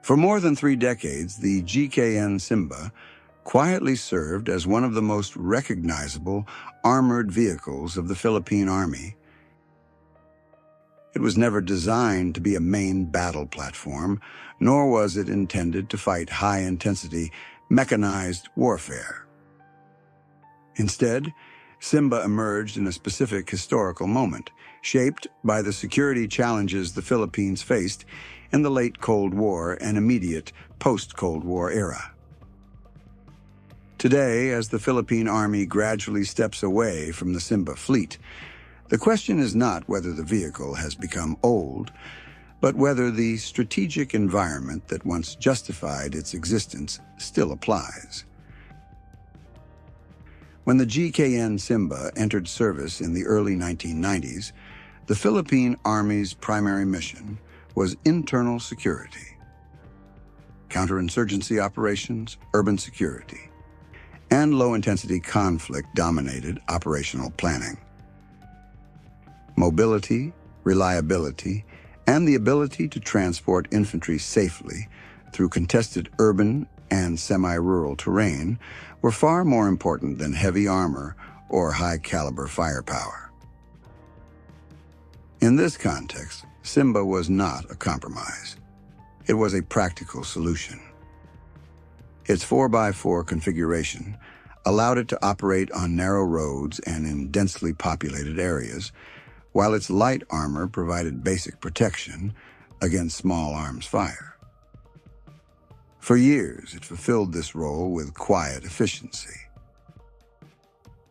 For more than 3 decades, the GKN Simba quietly served as one of the most recognizable armored vehicles of the Philippine Army. It was never designed to be a main battle platform, nor was it intended to fight high-intensity mechanized warfare. Instead, Simba emerged in a specific historical moment, shaped by the security challenges the Philippines faced in the late Cold War and immediate post-Cold War era. Today, as the Philippine Army gradually steps away from the Simba fleet, the question is not whether the vehicle has become old, but whether the strategic environment that once justified its existence still applies. When the GKN Simba entered service in the early 1990s, the Philippine Army's primary mission was internal security. Counterinsurgency operations, urban security, and low-intensity conflict dominated operational planning. Mobility, reliability, and the ability to transport infantry safely through contested urban and semi-rural terrain were far more important than heavy armor or high-caliber firepower. In this context, Simba was not a compromise. It was a practical solution. Its 4x4 configuration allowed it to operate on narrow roads and in densely populated areas, while its light armor provided basic protection against small arms fire. For years, it fulfilled this role with quiet efficiency.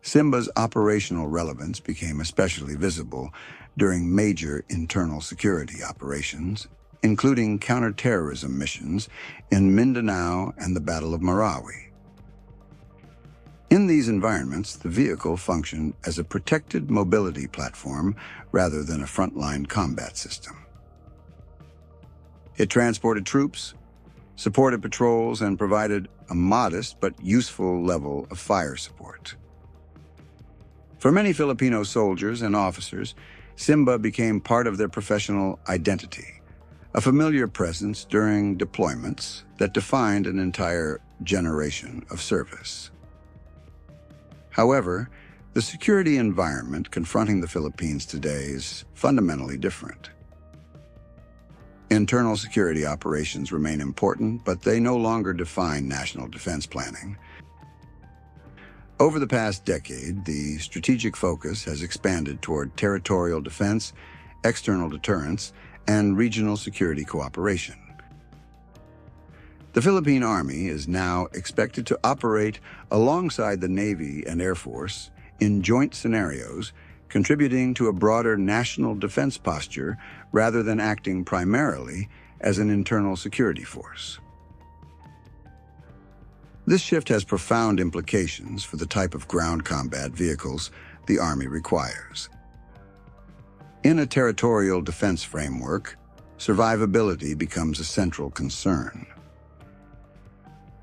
Simba's operational relevance became especially visible during major internal security operations, including counterterrorism missions in Mindanao and the Battle of Marawi. In these environments, the vehicle functioned as a protected mobility platform rather than a frontline combat system. It transported troops, supported patrols, and provided a modest but useful level of fire support. For many Filipino soldiers and officers, Simba became part of their professional identity, a familiar presence during deployments that defined an entire generation of service. However, the security environment confronting the Philippines today is fundamentally different. Internal security operations remain important, but they no longer define national defense planning. Over the past decade, the strategic focus has expanded toward territorial defense, external deterrence, and regional security cooperation. The Philippine Army is now expected to operate alongside the Navy and Air Force in joint scenarios, contributing to a broader national defense posture rather than acting primarily as an internal security force. This shift has profound implications for the type of ground combat vehicles the Army requires. In a territorial defense framework, survivability becomes a central concern.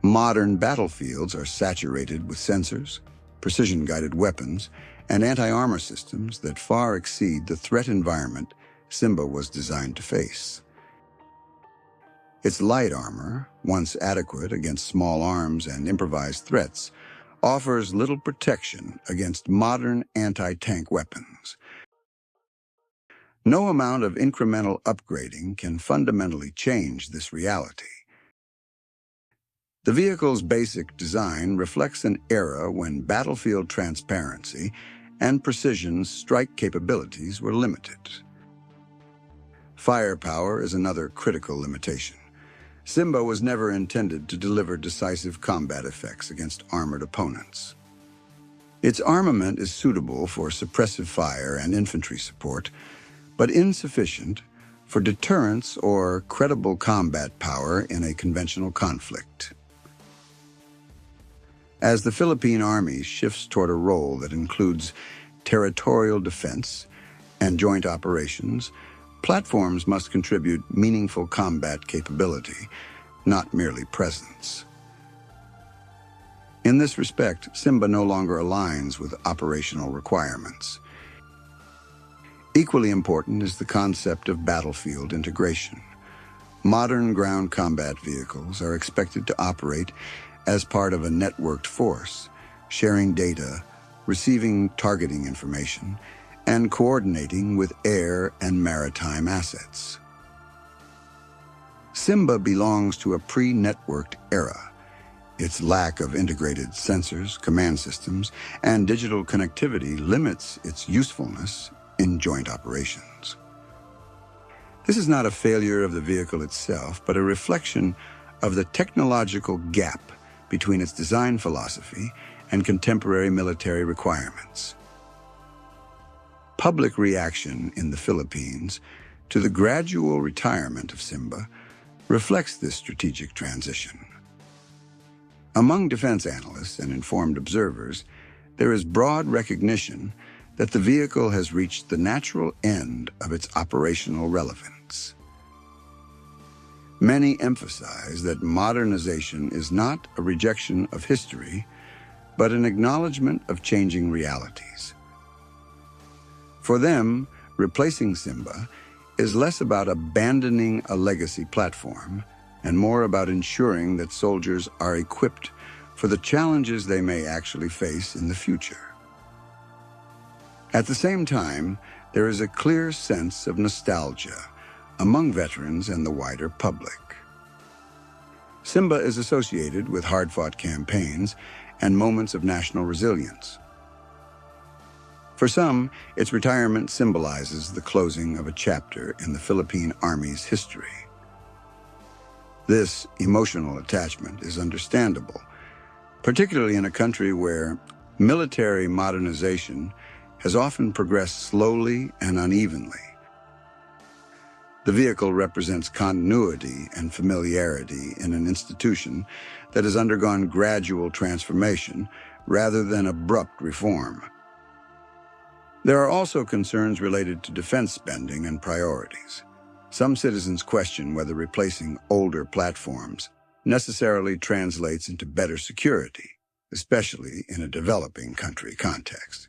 Modern battlefields are saturated with sensors, precision-guided weapons, and anti-armor systems that far exceed the threat environment Simba was designed to face. Its light armor, once adequate against small arms and improvised threats, offers little protection against modern anti-tank weapons. No amount of incremental upgrading can fundamentally change this reality. The vehicle's basic design reflects an era when battlefield transparency and precision strike capabilities were limited. Firepower is another critical limitation. Simba was never intended to deliver decisive combat effects against armored opponents. Its armament is suitable for suppressive fire and infantry support, but insufficient for deterrence or credible combat power in a conventional conflict. As the Philippine Army shifts toward a role that includes territorial defense and joint operations, platforms must contribute meaningful combat capability, not merely presence. In this respect, Simba no longer aligns with operational requirements. Equally important is the concept of battlefield integration. Modern ground combat vehicles are expected to operate as part of a networked force, sharing data, receiving targeting information, and coordinating with air and maritime assets. Simba belongs to a pre-networked era. Its lack of integrated sensors, command systems, and digital connectivity limits its usefulness in joint operations. This is not a failure of the vehicle itself, but a reflection of the technological gap between its design philosophy and contemporary military requirements. Public reaction in the Philippines to the gradual retirement of Simba reflects this strategic transition. Among defense analysts and informed observers, there is broad recognition that the vehicle has reached the natural end of its operational relevance. Many emphasize that modernization is not a rejection of history, but an acknowledgement of changing realities. For them, replacing Simba is less about abandoning a legacy platform and more about ensuring that soldiers are equipped for the challenges they may actually face in the future. At the same time, there is a clear sense of nostalgia among veterans and the wider public. Simba is associated with hard-fought campaigns and moments of national resilience. For some, its retirement symbolizes the closing of a chapter in the Philippine Army's history. This emotional attachment is understandable, particularly in a country where military modernization has often progressed slowly and unevenly. The vehicle represents continuity and familiarity in an institution that has undergone gradual transformation rather than abrupt reform. There are also concerns related to defense spending and priorities. Some citizens question whether replacing older platforms necessarily translates into better security, especially in a developing country context.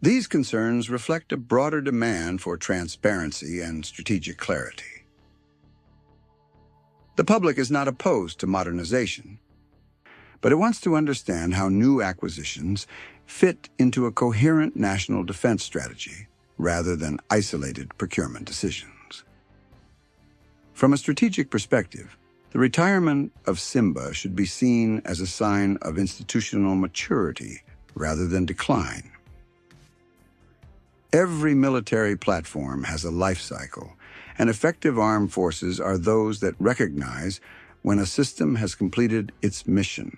These concerns reflect a broader demand for transparency and strategic clarity. The public is not opposed to modernization, but it wants to understand how new acquisitions fit into a coherent national defense strategy rather than isolated procurement decisions. From a strategic perspective, the retirement of Simba should be seen as a sign of institutional maturity rather than decline. Every military platform has a life cycle, and effective armed forces are those that recognize when a system has completed its mission.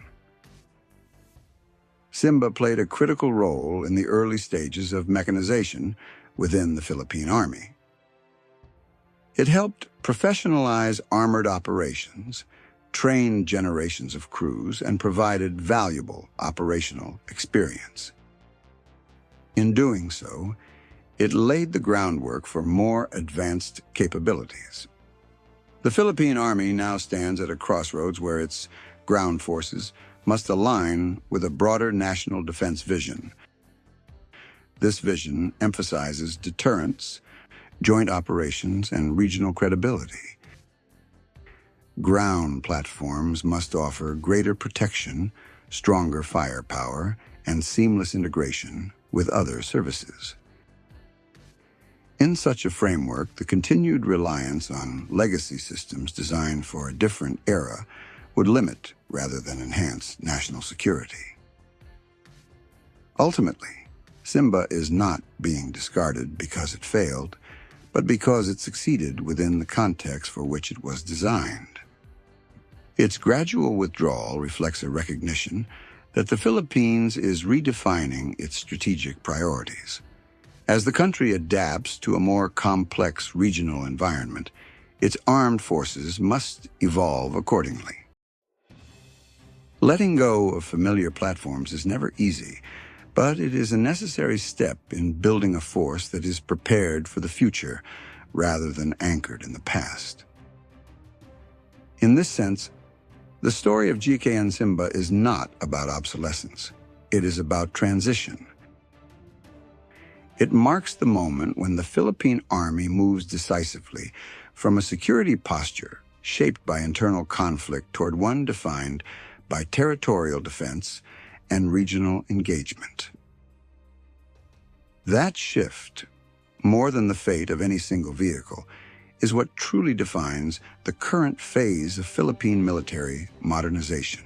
Simba played a critical role in the early stages of mechanization within the Philippine Army. It helped professionalize armored operations, trained generations of crews, and provided valuable operational experience. In doing so, it laid the groundwork for more advanced capabilities. The Philippine Army now stands at a crossroads where its ground forces must align with a broader national defense vision. This vision emphasizes deterrence, joint operations, and regional credibility. Ground platforms must offer greater protection, stronger firepower, and seamless integration with other services. In such a framework, the continued reliance on legacy systems designed for a different era would limit rather than enhance national security. Ultimately, Simba is not being discarded because it failed, but because it succeeded within the context for which it was designed. Its gradual withdrawal reflects a recognition that the Philippines is redefining its strategic priorities. As the country adapts to a more complex regional environment, its armed forces must evolve accordingly. Letting go of familiar platforms is never easy, but it is a necessary step in building a force that is prepared for the future rather than anchored in the past. In this sense, the story of GKN Simba is not about obsolescence. It is about transition. It marks the moment when the Philippine Army moves decisively from a security posture shaped by internal conflict toward one defined by territorial defense and regional engagement. That shift, more than the fate of any single vehicle, is what truly defines the current phase of Philippine military modernization.